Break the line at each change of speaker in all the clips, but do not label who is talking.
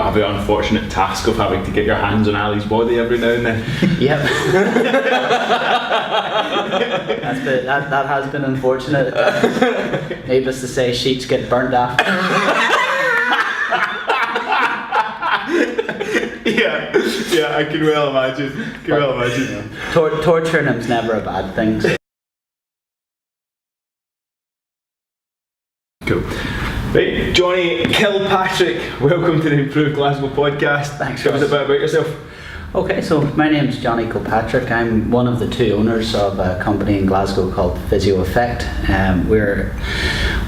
have the unfortunate task of having to get your hands on Ali's body every now and then.
Yep. that has been unfortunate. Needless to say, sheets get burnt after.
Yeah, I can well imagine.
Torturing him's never a bad thing. So.
Cool. Right, Jonny Kilpatrick, welcome to the Improved Glasgow Podcast.
Thanks.
Tell us a bit about yourself.
Okay, so my name's Jonny Kilpatrick. I'm one of the two owners of a company in Glasgow called Physio Effect. We're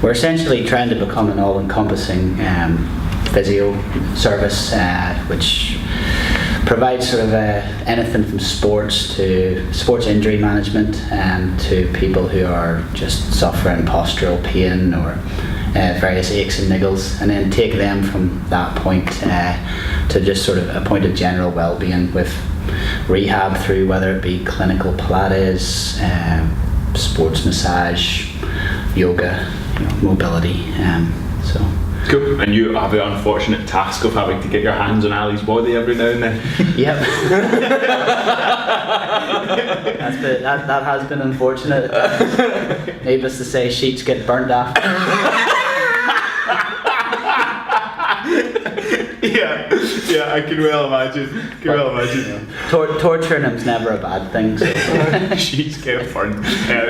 essentially trying to become an all-encompassing physio service, which provides sort of anything from sports to sports injury management to people who are just suffering postural pain or various aches and niggles, and then take them from that point to just sort of a point of general well-being with rehab through whether it be clinical Pilates, sports massage, yoga, mobility. So.
Cool. And you have the unfortunate task of having to get your hands on Ali's body every now and then.
Yep. that has been unfortunate. Needless to say, sheets get burnt after.
Yeah, I can well imagine.
Torturing him's never a bad thing. So.
Sheets get burned.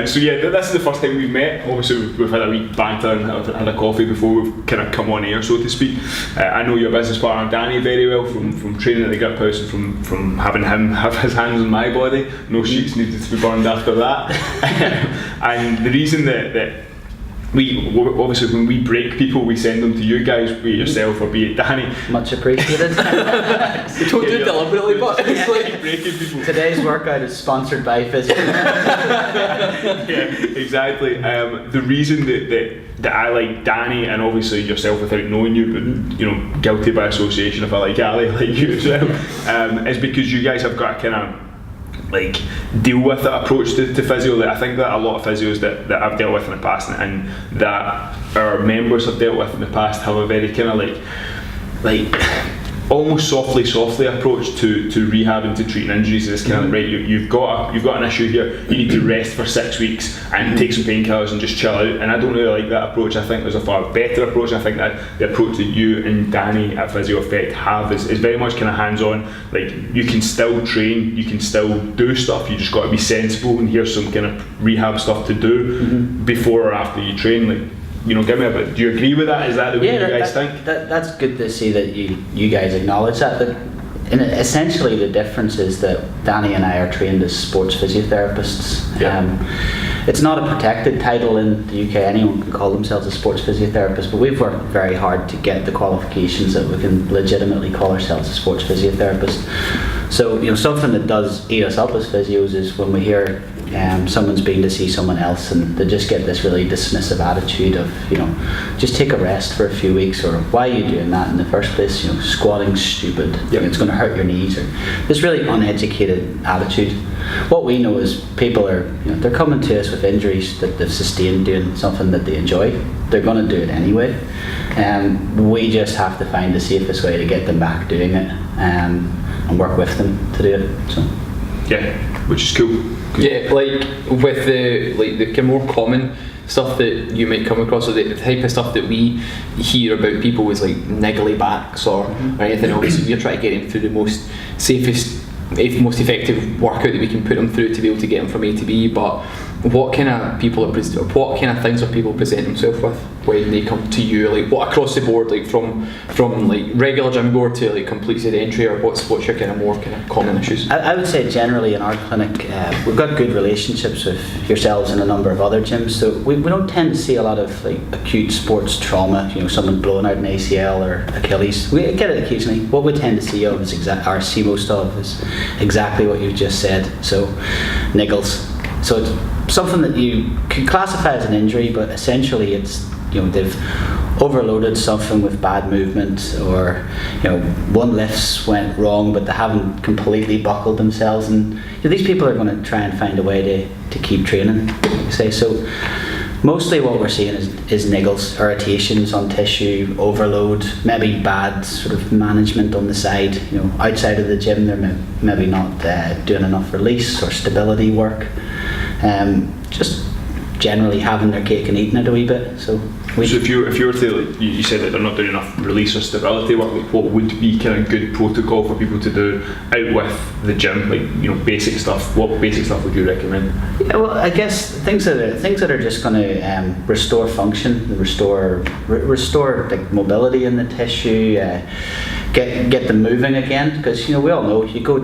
So yeah, this is the first time we've met. Obviously we've had a wee banter and had a coffee before we've kind of come on air, so to speak. I know your business partner Danny very well from training at the Grip House and from having him have his hands on my body. No sheets needed to be burned after that. And the reason that we obviously, when we break people, we send them to you guys, be it yourself or be it Danny.
Much appreciated.
We don't do it deliberately, but it's like
breaking people.
Today's workout is sponsored by Physio.
Yeah, exactly. The reason that I like Danny, and obviously yourself without knowing you, but guilty by association if I like Ali, I like you as well, is because you guys have got a kind of deal with that approach to physio. That I think that a lot of physios that I've dealt with in the past and that our members have dealt with in the past have a very kind of like almost softly approach to rehabbing, to treating injuries. It's kind of right, you've got an issue here, you need to rest for 6 weeks and take some painkillers and just chill out. And I don't really like that approach. I think there's a far better approach. I think that the approach that you and Danny at Physio Effect have is very much kind of hands-on. Like, you can still train, you can still do stuff, you just got to be sensible, and here's some kind of rehab stuff to do before or after you train. Like, give me a bit. Do you agree with that? Is that the way you guys think?
That's good to see that you guys acknowledge that. And essentially, the difference is that Danny and I are trained as sports physiotherapists.
Yeah.
It's not a protected title in the UK. Anyone can call themselves a sports physiotherapist, but we've worked very hard to get the qualifications that we can legitimately call ourselves a sports physiotherapist. So, something that does eat us up as physios is when we hear someone's been to see someone else and they just get this really dismissive attitude of, just take a rest for a few weeks, or why are you doing that in the first place? Squatting's stupid.
Yep.
It's going to hurt your knees, or this really uneducated attitude. What we know is people are, they're coming to us with injuries that they've sustained doing something that they enjoy. They're going to do it anyway. We just have to find the safest way to get them back doing it, and work with them to do it. So.
Yeah, which is cool.
Yeah, like with the kind of more common stuff that you might come across, or the type of stuff that we hear about people is like niggly backs or anything else. We're trying to get them through the most effective workout that we can put them through to be able to get them from A to B. But what kind of things are people present themselves with when they come to you? Like, what across the board, like from like regular gym goer to like complete sedentary, or what's your kind of more kind of common issues?
I would say generally in our clinic we've got good relationships with yourselves and a number of other gyms, so we don't tend to see a lot of like acute sports trauma, someone blowing out an ACL or Achilles. We get it occasionally. What we tend to see see most of is exactly what you've just said, so niggles. So it's something that you could classify as an injury, but essentially it's, they've overloaded something with bad movement, or one lifts went wrong but they haven't completely buckled themselves, and these people are going to try and find a way to keep training, say. So Mostly what we're seeing is niggles, irritations on tissue, overload, maybe bad sort of management on the side. Outside of the gym, they're maybe not doing enough release or stability work. Just generally having their cake and eating it a wee bit. So if you were
to, you said that they're not doing enough release or stability work, what would be kind of good protocol for people to do out with the gym, basic stuff? What basic stuff would you recommend?
Yeah, well, I guess things that are just going to restore function, restore like mobility in the tissue, get them moving again, because we all know you go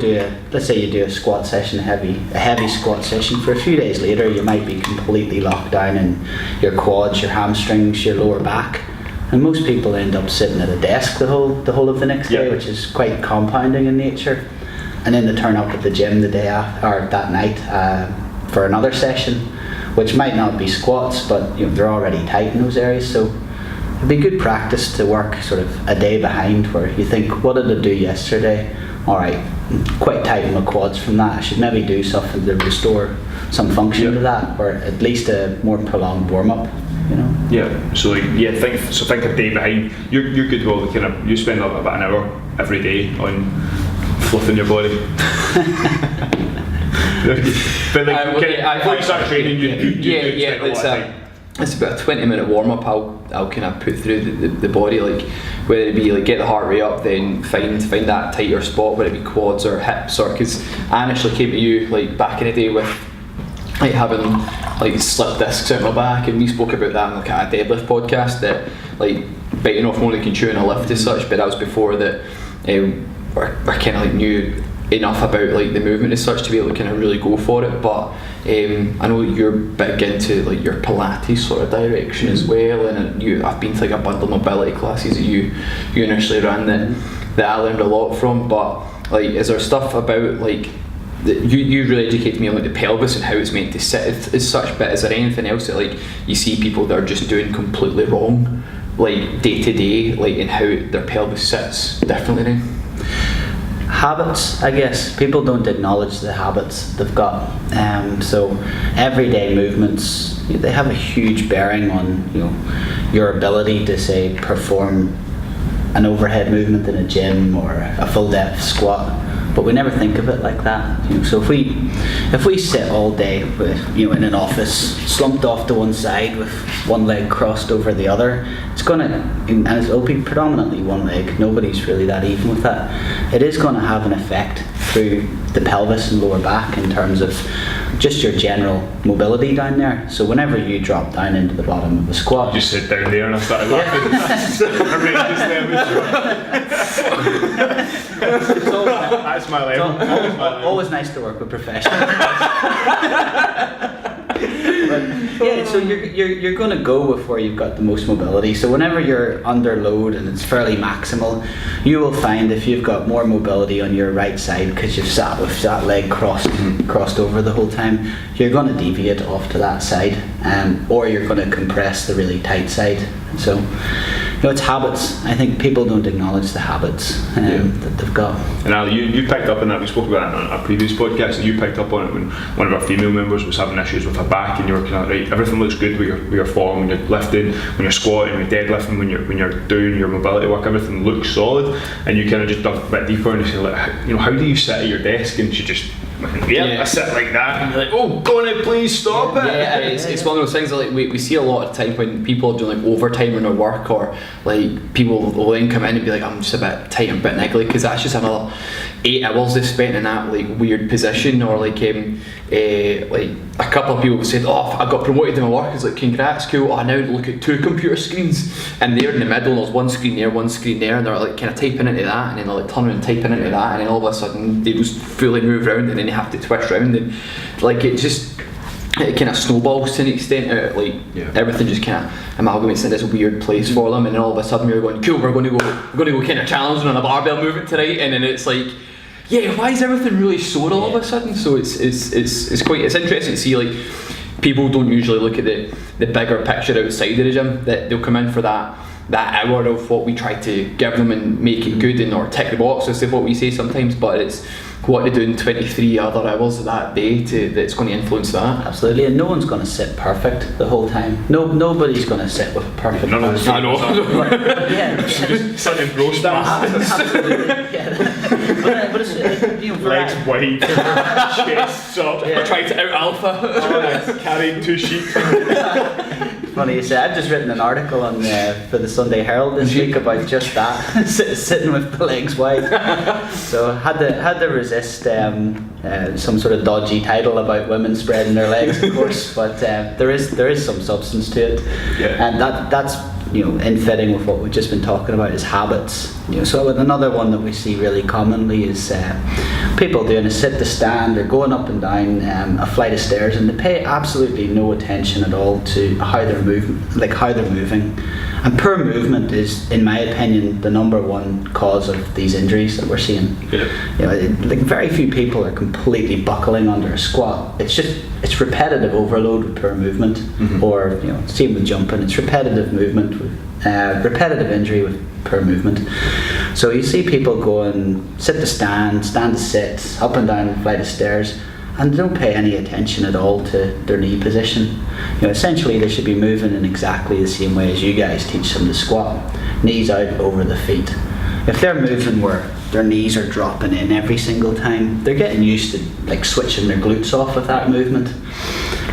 let's say you do a squat session, a heavy squat session. For a few days later, you might be completely locked down in your quads, your hamstrings, your lower back, and most people end up sitting at a desk the whole of the next day, which is quite compounding in nature. And then they turn up at the gym the day after, or that night, for another session, which might not be squats, but they're already tight in those areas. So it'd be good practice to work sort of a day behind, where you think, what did I do yesterday? Alright, quite tight in my quads from that. I should maybe do something to restore some function to that, or at least a more prolonged warm-up.
Yeah. So think a day behind. You're good well. You spend about an hour every day on fluffing your body. But before you start training,
it's about a 20-minute warm-up. I'll kind of put through the body, like whether it be like get the heart rate up, then find that tighter spot, whether it be quads or hips, or because I initially came to you like back in the day with like having like slip discs out my back, and we spoke about that in like a deadlift podcast, that like biting off more than you can chew in a lift as such. But that was before that I kind of like knew enough about like the movement as such to be able to kind of really go for it. But I know you're big into like your Pilates sort of direction as well, and I've been to like a bundle of mobility classes that you initially ran that I learned a lot from. But like, is there stuff about like you really educated me on like the pelvis and how it's meant to sit as such, but is there anything else that like you see people that are just doing completely wrong, like day to day, like in how their pelvis sits differently now?
Habits, I guess. People don't acknowledge the habits they've got. So everyday movements, they have a huge bearing on your ability to say perform an overhead movement in a gym or a full depth squat. But we never think of it like that. So if we sit all day with in an office, slumped off to one side with one leg crossed over the other, it'll be predominantly one leg. Nobody's really that even with that. It is going to have an effect through the pelvis and lower back in terms of just your general mobility down there. So whenever you drop down into the bottom of a squat,
you just sit down there, and I started laughing. That's my level.
Always nice to work with professionals. But yeah, so you're going to go with where you've got the most mobility. So whenever you're under load and it's fairly maximal, you will find if you've got more mobility on your right side because you've sat with that leg crossed over the whole time, you're going to deviate off to that side, or you're going to compress the really tight side. So it's habits. I think people don't acknowledge the habits that they've got.
And Ali, you picked up on that. We spoke about it on a previous podcast, and you picked up on it when one of our female members was having issues with her back, and you were kind of right. Everything looks good with your form, when you're lifting, when you're squatting, when you're deadlifting, when you're doing your mobility work. Everything looks solid, and you kind of just dug a bit deeper and you say, like, how do you sit at your desk? And she just I sit like that, and you're like, oh, go on it, please stop it.
Yeah, it's one of those things that like we see a lot of time when people are doing like overtime in their work, or like people will then come in and be like, I'm just a bit tight and a bit niggly, because that's just another 8 hours they spent in that like weird position. Or like a couple of people said, oh, I got promoted in my work. It's like, congrats, cool. I now look at 2 computer screens, and they're in the middle, and there's one screen there, one screen there, and they're like kind of typing into that, and then they're like turning and typing into that, and then all of a sudden they just fully move around, and then they have to twist around, and like it kind of snowballs to an extent. Everything just kind of amalgamates in this weird place for them, and then all of a sudden you're going, cool, we're going to go kind of challenging on a barbell movement tonight, and then it's like, yeah, why is everything really sore all of a sudden? So it's interesting to see, like, people don't usually look at the bigger picture outside of the gym, that they'll come in for that that hour of what we try to give them and make it good and or tick the boxes of what we say sometimes, but it's what to do in 23 other hours of that day that's going to influence that.
Absolutely, and no one's going to sit perfect the whole time. Nobody's going to sit with a perfect.
None of us.
I know.
But yeah,
Sit in bro stance.
absolutely. Yeah. But it's
Legs wide, chest up.
We're trying to out alpha.
Carrying 2 sheep.
Funny you say. I've just written an article on for the Sunday Herald this week about just that, sitting with the legs wide. So had to resist some sort of dodgy title about women spreading their legs, of course, but there is some substance to it, and that's in fitting with what we've just been talking about is habits. So another one that we see really commonly is people doing a sit to stand or going up and down a flight of stairs, and they pay absolutely no attention at all to how they're moving. And poor movement is, in my opinion, the number one cause of these injuries that we're seeing. Very few people are completely buckling under a squat. It's repetitive overload with poor movement, or same with jumping. It's repetitive movement with repetitive injury with poor movement. So you see people going sit to stand, stand to sit, up and down a flight of stairs, and they don't pay any attention at all to their knee position. Essentially they should be moving in exactly the same way as you guys teach them to squat, knees out over the feet. If they're moving where their knees are dropping in every single time, they're getting used to switching their glutes off with that movement.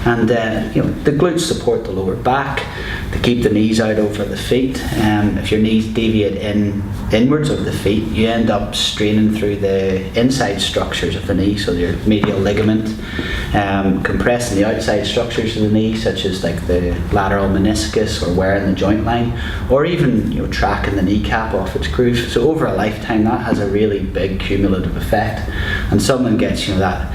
And the glutes support the lower back, they keep the knees out over the feet. If your knees deviate inwards of the feet, you end up straining through the inside structures of the knee, so your medial ligament, compressing the outside structures of the knee, such as the lateral meniscus, or wearing the joint line, or even tracking the kneecap off its groove. So over a lifetime, that has a really big cumulative effect, and someone gets that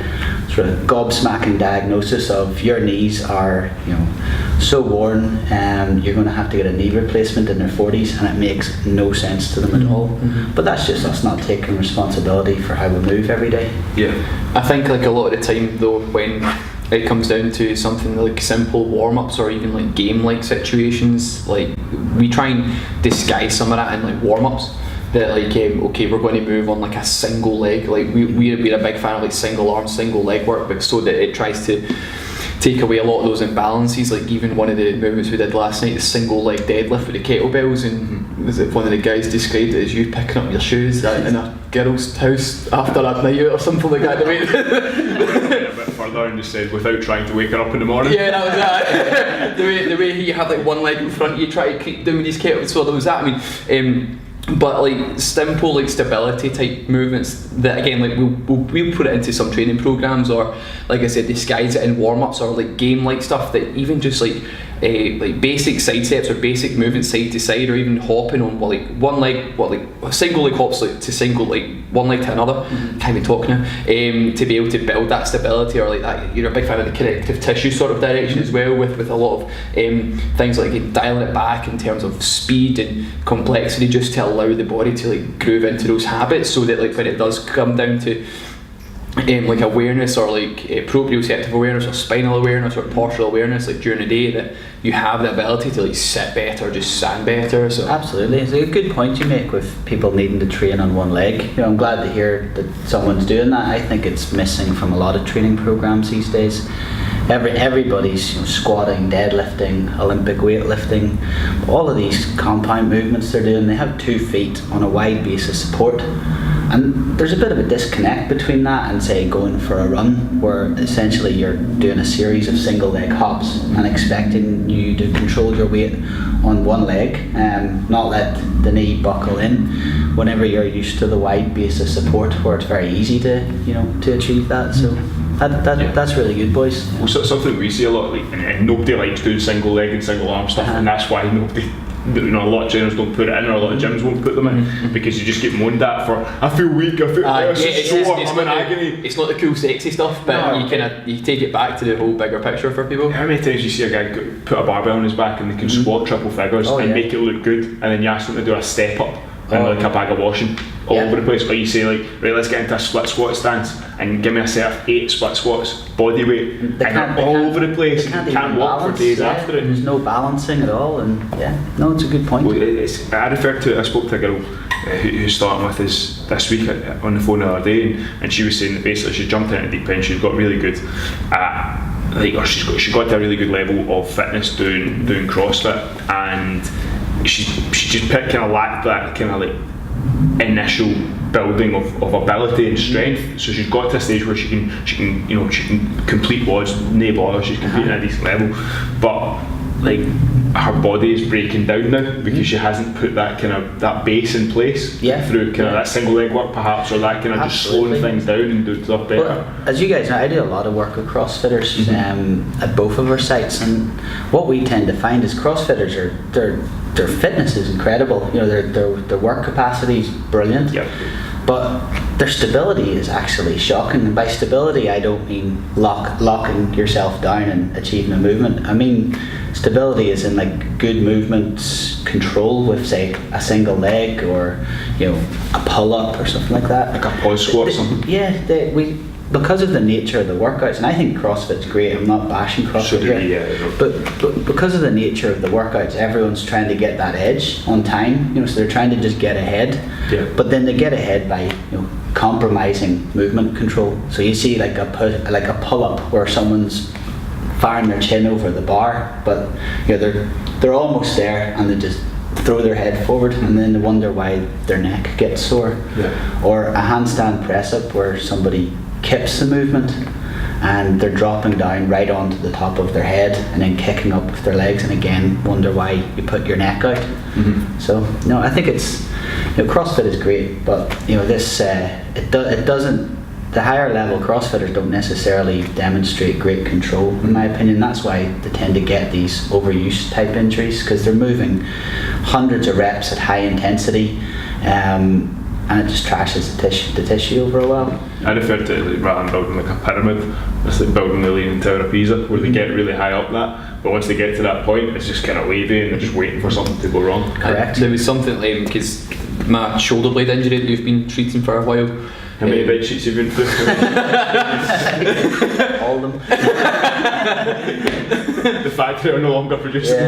sort of gobsmacking diagnosis of your knees are so worn, you're going to have to get a knee replacement in their 40s, and it makes no sense to them at all. But that's just us not taking responsibility for how we move every day.
I think a lot of the time though, when it comes down to something like simple warm-ups or even game-like situations, we try and disguise some of that in warm-ups. That okay, we're going to move on a single leg. We're a big fan of single arm, single leg work, so that it tries to take away a lot of those imbalances. Even one of the movements we did last night, the single leg deadlift with the kettlebells, and was it one of the guys described it as you picking up your shoes in a girl's house after a night out or something like that.
A bit further and just said without trying to wake her up in the morning.
Yeah, that was that. the way he had one leg in front, you try to keep doing these kettlebells. So there was that. But simple stability type movements that again we'll put it into some training programs, or like I said, disguise it in warm-ups, or game like stuff that even just basic side steps or basic movement side to side, or even hopping on one leg, single leg hops to single, one leg to another. Can't even talk now. To be able to build that stability, or that you're a big fan of the connective tissue sort of direction as well, with a lot of things dialing it back in terms of speed and complexity, just to allow the body to groove into those habits, so that when it does come down to awareness, or proprioceptive awareness, or spinal awareness, or postural awareness during the day, that you have the ability to sit better, just stand better. So
absolutely, it's a good point you make with people needing to train on one leg. I'm glad to hear that someone's doing that. I think it's missing from a lot of training programs these days. Everybody's squatting, deadlifting, Olympic weightlifting, all of these compound movements they're doing, they have 2 feet on a wide base of support. And there's a bit of a disconnect between that and say going for a run, where essentially you're doing a series of single leg hops and expecting you to control your weight on one leg, not let the knee buckle in, whenever you're used to the wide base of support, where it's very easy to achieve that. So that's really good, boys.
Well, something we see a lot, and nobody likes doing single leg and single arm stuff, and that's why nobody. A lot of trainers don't put it in, or a lot of gyms won't put them in, because you just get moaned at for I feel weak, I'm in agony.
It's not the cool sexy stuff, but you take it back to the whole bigger picture for people.
How many times you see a guy put a barbell on his back and they can squat triple figures and make it look good, and then you ask them to do a step up and like a bag of washing all over the place. Or you say like, right, let's get into a split squat stance and give me a set of 8 split squats, body weight, and they're all over the place.
They
and you can't walk for days after it.
There's no balancing at all, and it's a good point.
Well, I spoke to a girl who's starting with us this week on the phone the other day, and she was saying that basically she jumped into the deep end. She's got really good or she got to a really good level of fitness doing CrossFit, and she just kind of lacked that kind of like initial building of ability and strength. So she's got to a stage where she can complete WODs, no bother, she's competing at a decent level, but like her body is breaking down now because she hasn't put that kind of that base in place through kind of that single leg work perhaps, or that kind of just slowing things down and doing stuff better.
Well, as you guys know, I do a lot of work with CrossFitters at both of our sites, and what we tend to find is CrossFitters their fitness is incredible. You know, their work capacity is brilliant.
Yep.
But their stability is actually shocking. And by stability, I don't mean locking yourself down and achieving a movement. I mean stability is in like good movements, control with say a single leg, or a pull-up or something like that.
Like a pause squat or something.
Yeah, because of the nature of the workouts, and I think CrossFit's great, I'm not bashing CrossFit here, but because of the nature of the workouts, everyone's trying to get that edge on time, so they're trying to just get ahead, but then they get ahead by compromising movement control. So you see like a pull-up where someone's firing their chin over the bar, but they're almost there and they just throw their head forward, and then they wonder why their neck gets sore. Or a handstand press up where somebody kips the movement and they're dropping down right onto the top of their head and then kicking up with their legs, and again wonder why you put your neck out. So no, I think it's CrossFit is great, but this it doesn't. The higher level CrossFitters don't necessarily demonstrate great control, in my opinion. That's why they tend to get these overuse type injuries, because they're moving hundreds of reps at high intensity, and it just trashes the tissue over a while.
I refer to it rather than building like a pyramid, it's like building the Leaning Tower of Pisa, where they get really high up that, but once they get to that point, it's just kind of wavy and they're just waiting for something to go wrong.
Correct.
There was something like, because my shoulder blade injury that you've been treating for a while.
How many bed sheets have you been through?
All of them.
The factory are no longer producing.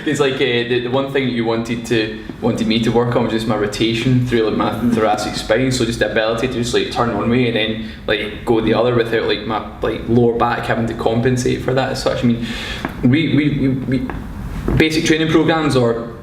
It's like the one thing that you wanted me to work on was just my rotation through like my thoracic spine, so just the ability to just like turn one way and then like go the other without like my like lower back having to compensate for that as such. I mean, we basic training programs or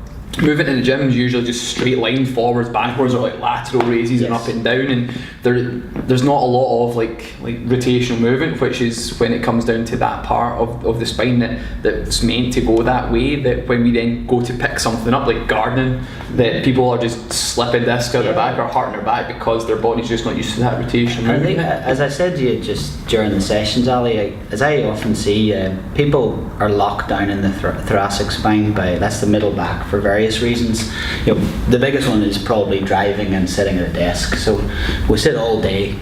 movement in the gym is usually just straight line forwards, backwards, or like lateral raises and up and down, and there's not a lot of like rotational movement, which is when it comes down to that part of the spine that's meant to go that way, that when we then go to pick something up like gardening, that people are just slipping disc out their back or hurting their back because their body's just not used to that rotational movement.
I think, as I said to you just during the sessions, Ali, as I often see, people are locked down in the thoracic spine that's the middle back for various reasons. The biggest one is probably driving and sitting at a desk. So we sit all day,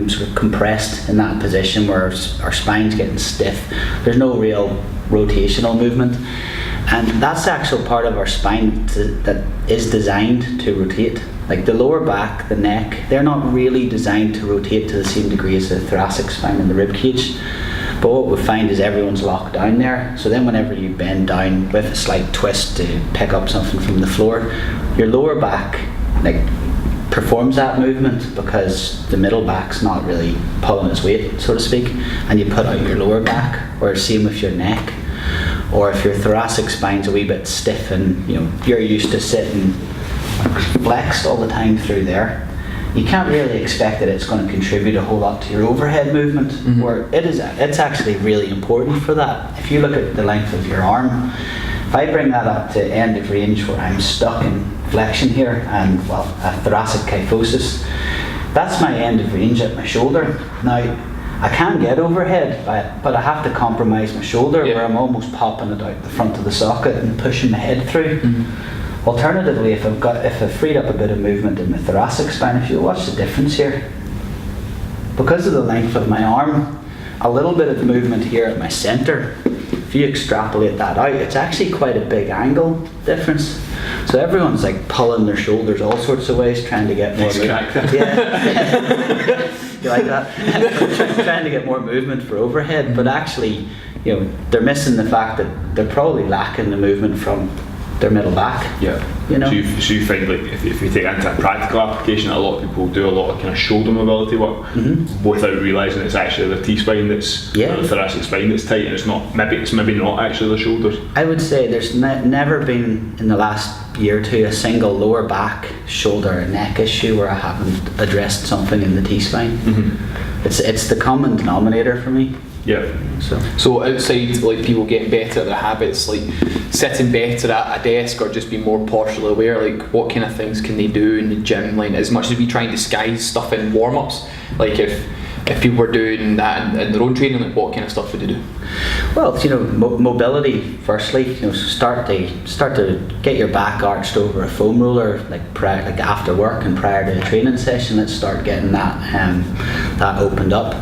sort of compressed in that position where our spine's getting stiff. There's no real rotational movement, and that's the actual part of our spine that is designed to rotate. Like the lower back, the neck, they're not really designed to rotate to the same degree as the thoracic spine and the rib cage. But what we find is everyone's locked down there. So then whenever you bend down with a slight twist to pick up something from the floor, your lower back performs that movement because the middle back's not really pulling its weight, so to speak, and you put out your lower back. Or same with your neck. Or if your thoracic spine's a wee bit stiff and you're used to sitting flexed all the time through there, you can't really expect that it's going to contribute a whole lot to your overhead movement, where it's actually really important for that. If you look at the length of your arm, if I bring that up to end of range where I'm stuck in flexion here and a thoracic kyphosis, that's my end of range at my shoulder. Now I can get overhead, but I have to compromise my shoulder where I'm almost popping it out the front of the socket and pushing my head through. Alternatively, if I've freed up a bit of movement in the thoracic spine, if you watch the difference here, because of the length of my arm, a little bit of movement here at my centre, if you extrapolate that out, it's actually quite a big angle difference. So everyone's like pulling their shoulders all sorts of ways, trying to get more movement. Yeah. You like that? Trying to get more movement for overhead, but actually, they're missing the fact that they're probably lacking the movement from their middle back.
Yeah. So you find, like, if you take it into a practical application, a lot of people do a lot of kind of shoulder mobility work without realising it's actually the T-spine that's the thoracic spine that's tight, and it's maybe not actually the shoulders.
I would say there's never been in the last year or two a single lower back, shoulder, and neck issue where I haven't addressed something in the T-spine. It's the common denominator for me.
Yeah.
So outside, like, people getting better at their habits, like sitting better at a desk or just being more posturally aware, like, what kind of things can they do in the gym? Like, as much as we try and disguise stuff in warm-ups, like if people were doing that in their own training, like, what kind of stuff would they do?
Well, mobility firstly. Start to get your back arched over a foam roller, like after work and prior to a training session. Let's start getting that opened up.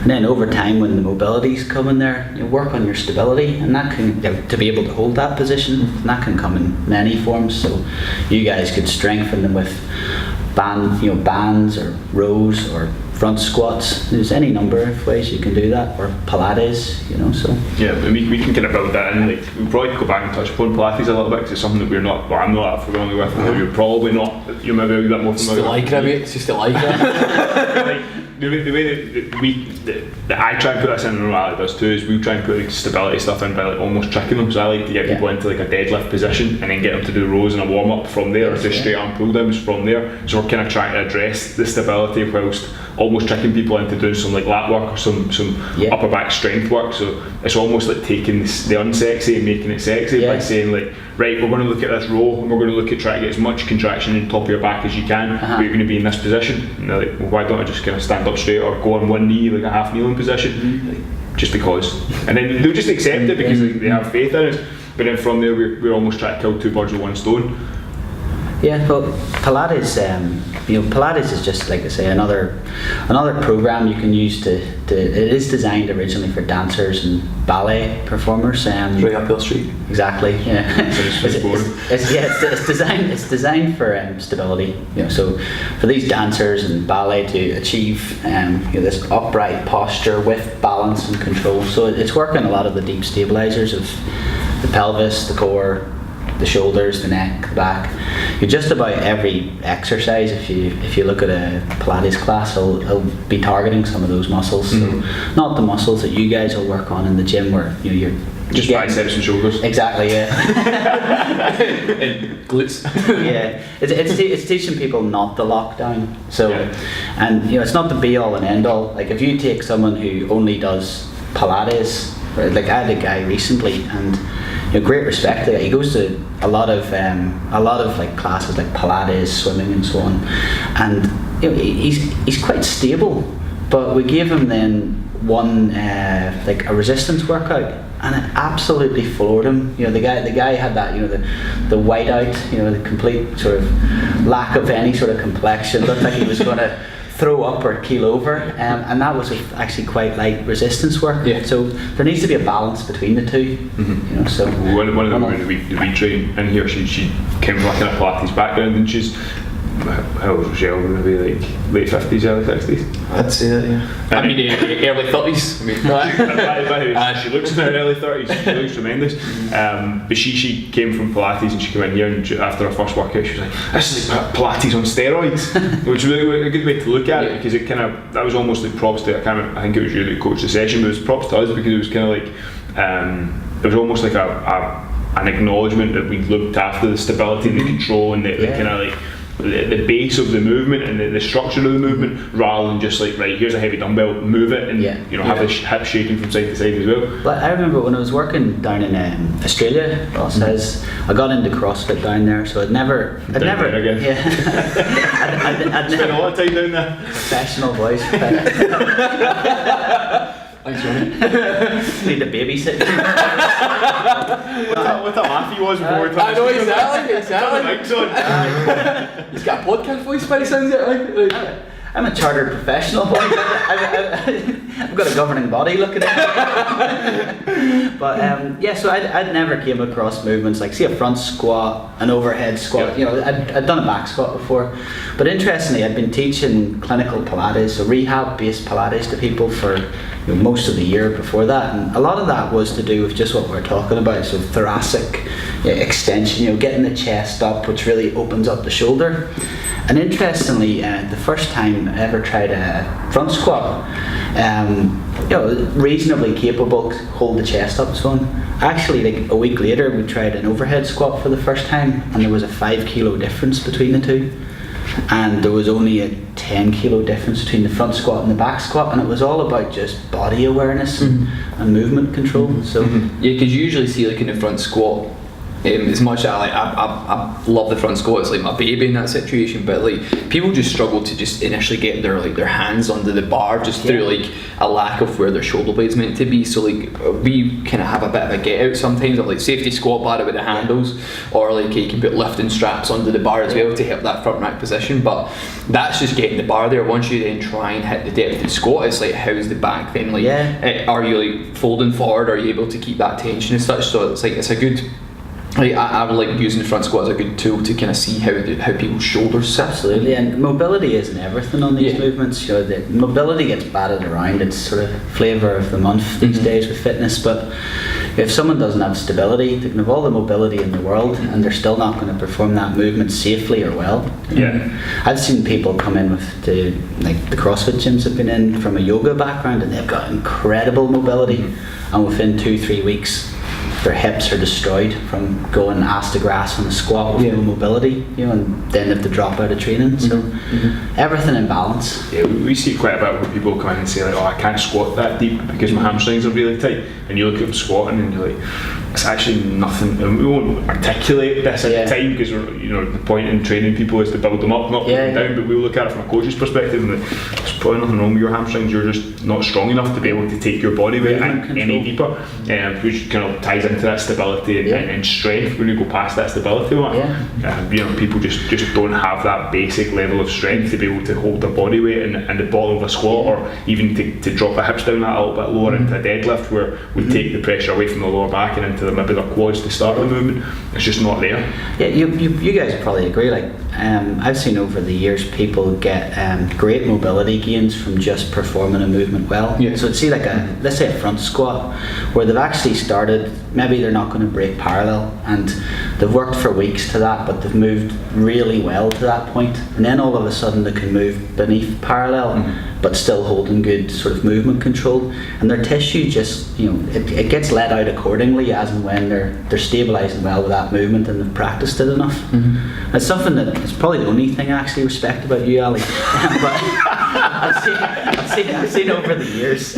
And then over time, when the mobility's coming there, work on your stability, and that can, to be able to hold that position, and that can come in many forms. So you guys could strengthen them with bands or rows or front squats. There's any number of ways you can do that, or Pilates, so.
Yeah, we can kind of build that in. Like, we'll probably go back and touch upon Pilates a little bit, because it's something that I'm not that familiar with, and you're probably not, you're maybe a wee bit more familiar with.
It's just a Lycra.
Like, the way that I try and put this in, and Ali does too, is we try and put like stability stuff in by like almost tricking them. So I like to get people into like a deadlift position and then get them to do rows and a warm up from there, or just straight arm pull downs from there. So we're kind of trying to address the stability whilst almost tricking people into doing some like lat work or some upper back strength work. So it's almost like taking the unsexy and making it sexy by saying, like, right, we're going to look at this row and we're going to look at trying to get as much contraction in the top of your back as you can, but you're going to be in this position. And they're like, well, why don't I just kind of stand up straight or go on one knee, like a half kneeling position, like, just because. And then they'll just accept it because they have faith in it. But then from there, we're almost trying to kill two birds with one stone.
Yeah, well, Pilates, Pilates is just, like I say, another program you can use to. It is designed originally for dancers and ballet performers.
Right up Hill Street.
Exactly. Yeah. It's designed for stability. So for these dancers and ballet to achieve this upright posture with balance and control. So it's working a lot of the deep stabilizers of the pelvis, the core, the shoulders, the neck, the back. Just about every exercise, if you look at a Pilates class, it'll be targeting some of those muscles. So not the muscles that you guys will work on in the gym, where you're
just biceps and shoulders.
Exactly, yeah.
And glutes.
Yeah, it's teaching people not to lock down. So, and it's not the be all and end all. Like, if you take someone who only does Pilates, like I had a guy recently, and great respect to that. He goes to a lot of like classes like Pilates, swimming, and so on, and he's quite stable. But we gave him then one like a resistance workout, and it absolutely floored him. The guy had that the whiteout, the complete sort of lack of any sort of complexion. Looked like he was going to throw up or keel over, and that was actually quite light resistance work. So there needs to be a balance between the two. So
one of the women that we train in here, she came from a kind of Pilates background, and she's, how old was she? Going to be like late 50s, early 60s.
I'd say that, yeah. I mean, early 30s.
She looks in her early 30s. She looks tremendous. But she came from Pilates, and she came in here, and after her first workout, she was like, "This is like Pilates on steroids," which was really a good way to look at it, because it kind of, that was almost like props to, I think it was you that coached the session, but it was props to us, because it was kind of like it was almost like an acknowledgement that we looked after the stability and the control and the kind of like the base of the movement and the structure of the movement, rather than just like, right, here's a heavy dumbbell, move it, and have the hip shaking from side to side as well.
Well, I remember when I was working down in Australia, I got into CrossFit down there, so I'd never
I'd spent a lot of time down there.
Professional boys.
Thanks, Jonny.
Need to babysit.
What a laugh he was before.
I know, exactly.
He's
He's got a podcast voice by the sounds of it.
I'm a chartered professional. I've got a governing body looking at me. But yeah, so I'd never came across movements like, see, a front squat, an overhead squat. You know, I'd done a back squat before. But interestingly, I'd been teaching clinical Pilates, so rehab-based Pilates to people for most of the year before that, and a lot of that was to do with just what we're talking about, so thoracic extension, getting the chest up, which really opens up the shoulder. And interestingly, the first time I ever tried a front squat, reasonably capable to hold the chest up, so on. Actually, like a week later, we tried an overhead squat for the first time, and there was a 5 kilo difference between the two. And there was only a 10 kilo difference between the front squat and the back squat, and it was all about just body awareness and movement control. So
yeah, because you usually see like in the front squat, as much as I love the front squat, it's like my baby in that situation, but like people just struggle to just initially get their hands under the bar just through like a lack of where their shoulder blade's meant to be. So like we kind of have a bit of a get out sometimes of like safety squat bar with the handles, or like you can put lifting straps under the bar as well to help that front rack position, but that's just getting the bar there. Once you then try and hit the depth of the squat, it's like how's the back then, like are you like folding forward, are you able to keep that tension and such? So it's like it's a good, I would like using the front squat as a good tool to kind of see how people's shoulders sit.
Absolutely, and mobility isn't everything on these movements. The mobility gets batted around. It's sort of flavour of the month these days with fitness. But if someone doesn't have stability, they can have all the mobility in the world, and they're still not going to perform that movement safely or well.
Yeah,
I've seen people come in with the CrossFit gyms have been in from a yoga background, and they've got incredible mobility, and within 2-3 weeks, their hips are destroyed from going ass to grass on a squat with no mobility, and then they have to drop out of training. So everything in balance.
Yeah, we see quite a bit where people come in and say like, I can't squat that deep because my hamstrings are really tight, and you look at them squatting and you're like, it's actually nothing. And we won't articulate this at the time because the point in training people is to build them up, not put them down. But we look at it from a coach's perspective, and there's probably nothing wrong with your hamstrings. You're just not strong enough to be able to take your body weight any deeper, which kind of ties into that stability and strength. When you go past that stability mark, people just don't have that basic level of strength to be able to hold their body weight in the bottom of a squat, or even to drop their hips down that a little bit lower into a deadlift, where we take the pressure away from the lower back and into maybe their quads to start the movement. It's just not there.
Yeah, you guys probably agree. Like I've seen over the years people get great mobility gains from just performing a movement well. So see, like let's say a front squat where they've actually started, maybe they're not going to break parallel, and they've worked for weeks to that, but they've moved really well to that point, and then all of a sudden they can move beneath parallel but still holding good sort of movement control, and their tissue just it gets let out accordingly as and when they're stabilising well with that movement and they've practiced it enough. It's something that it's probably the only thing I actually respect about you, Ali. But I've seen over the years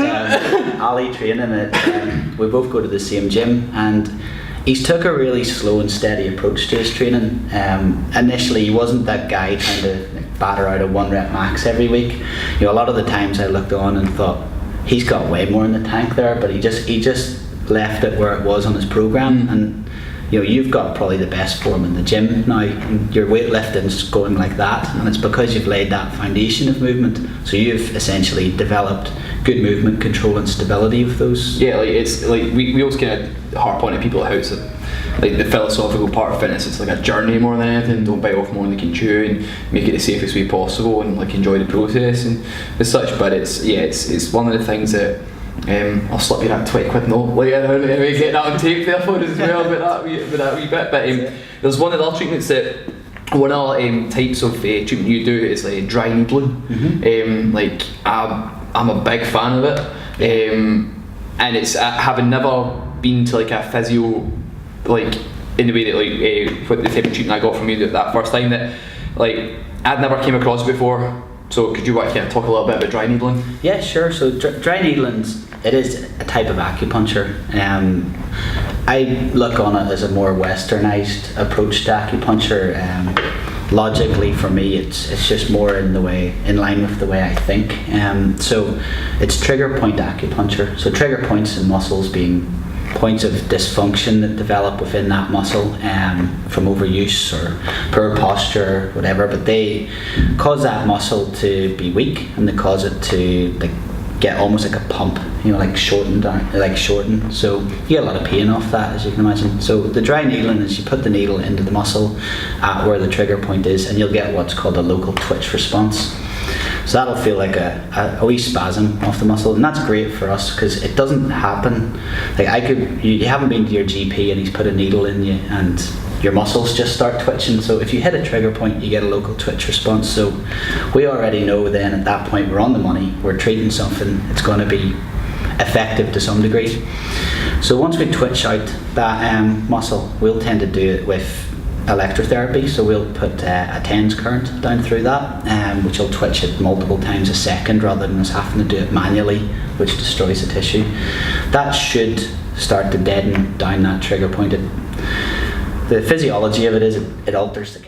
Ali training at we both go to the same gym, and he's took a really slow and steady approach to his training. Initially, he wasn't that guy trying to batter out a 1 rep max every week. A lot of the times I looked on and thought he's got way more in the tank there, but he just left it where it was on his program. And you've got probably the best form in the gym now. Your weightlifting's going like that, and it's because you've laid that foundation of movement. So you've essentially developed good movement control and stability of those.
Yeah, like it's like we always kind of harp on to people how it's like the philosophical part of fitness. It's like a journey more than anything. Don't bite off more than you can chew, and make it the safest way possible, and like enjoy the process and as such. But it's one of the things that I'll slip you that £20 note later. We get that on tape there for us as well about that wee bit. But there's one of the other treatments that one of the types of treatment you do is like dry needling. Like I'm a big fan of it, and it's having never been to like a physio, like in the way that like what the type of treatment I got from you that first time, that like I'd never came across it before. So could you kind of talk a little bit about dry needling?
Yeah, sure. So dry needling, it is a type of acupuncture. I look on it as a more westernized approach to acupuncture. Logically, for me, it's just more in line with the way I think. So it's trigger point acupuncture. So trigger points in muscles being points of dysfunction that develop within that muscle from overuse or poor posture, whatever. But they cause that muscle to be weak, and they cause it to like get almost like a pump, like shorten. So you get a lot of pain off that, as you can imagine. So the dry needling is you put the needle into the muscle at where the trigger point is, and you'll get what's called a local twitch response. So that'll feel like a wee spasm off the muscle, and that's great for us because it doesn't happen. Like you haven't been to your GP and he's put a needle in you and your muscles just start twitching. So if you hit a trigger point, you get a local twitch response. So we already know then at that point we're on the money, we're treating something, it's going to be effective to some degree. So once we twitch out that muscle, we'll tend to do it with electrotherapy. So we'll put a TENS current down through that, which will twitch it multiple times a second rather than us having to do it manually, which destroys the tissue. That should start to deaden down that trigger point. The physiology of it is it alters the